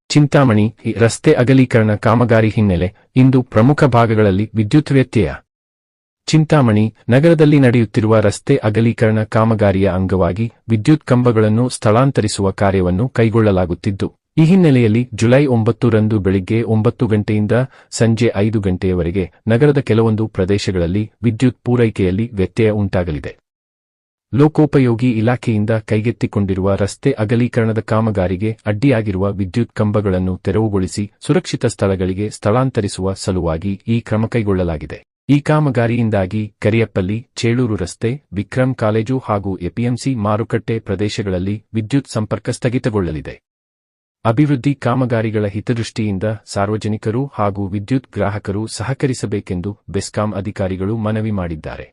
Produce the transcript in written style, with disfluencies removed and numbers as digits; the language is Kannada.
ಚಿಂತಾಮಣಿ ರಸ್ತೆ ಅಗಲೀಕರಣ ಕಾಮಗಾರಿ ಹಿನ್ನೆಲೆ ಇಂದು ಪ್ರಮುಖ ಭಾಗಗಳಲ್ಲಿ ವಿದ್ಯುತ್ ವ್ಯತ್ಯಯ. ಚಿಂತಾಮಣಿ ನಗರದಲ್ಲಿ ನಡೆಯುತ್ತಿರುವ ರಸ್ತೆ ಅಗಲೀಕರಣ ಕಾಮಗಾರಿಯ ಅಂಗವಾಗಿ ವಿದ್ಯುತ್ ಕಂಬಗಳನ್ನು ಸ್ಥಳಾಂತರಿಸುವ ಕಾರ್ಯವನ್ನು ಕೈಗೊಳ್ಳಲಾಗುತ್ತಿದ್ದು, ಈ ಹಿನ್ನೆಲೆಯಲ್ಲಿ ಜುಲೈ 9ರಂದು ಬೆಳಿಗ್ಗೆ 9 ಗಂಟೆಯಿಂದ ಸಂಜೆ 5 ಗಂಟೆಯವರೆಗೆ ನಗರದ ಕೆಲವೊಂದು ಪ್ರದೇಶಗಳಲ್ಲಿ ವಿದ್ಯುತ್ ಪೂರೈಕೆಯಲ್ಲಿ ವ್ಯತ್ಯಯ ಉಂಟಾಗಲಿದೆ. ಲೋಕೋಪಯೋಗಿ ಇಲಾಖೆಯಿಂದ ಕೈಗೆತ್ತಿಕೊಂಡಿರುವ ರಸ್ತೆ ಅಗಲೀಕರಣದ ಕಾಮಗಾರಿಗೆ ಅಡ್ಡಿಯಾಗಿರುವ ವಿದ್ಯುತ್ ಕಂಬಗಳನ್ನು ತೆರವುಗೊಳಿಸಿ ಸುರಕ್ಷಿತ ಸ್ಥಳಗಳಿಗೆ ಸ್ಥಳಾಂತರಿಸುವ ಸಲುವಾಗಿ ಈ ಕ್ರಮ ಕೈಗೊಳ್ಳಲಾಗಿದೆ. ಈ ಕಾಮಗಾರಿಯಿಂದಾಗಿ ಕರಿಯಪ್ಪಲ್ಲಿ, ಚೇಳೂರು ರಸ್ತೆ, ವಿಕ್ರಮ್ ಕಾಲೇಜು ಹಾಗೂ ಎಪಿಎಂಸಿ ಮಾರುಕಟ್ಟೆ ಪ್ರದೇಶಗಳಲ್ಲಿ ವಿದ್ಯುತ್ ಸಂಪರ್ಕ ಸ್ಥಗಿತಗೊಳ್ಳಲಿದೆ. ಅಭಿವೃದ್ಧಿ ಕಾಮಗಾರಿಗಳ ಹಿತದೃಷ್ಟಿಯಿಂದ ಸಾರ್ವಜನಿಕರು ಹಾಗೂ ವಿದ್ಯುತ್ ಗ್ರಾಹಕರು ಸಹಕರಿಸಬೇಕೆಂದು ಬೆಸ್ಕಾಂ ಅಧಿಕಾರಿಗಳು ಮನವಿ ಮಾಡಿದ್ದಾರೆ.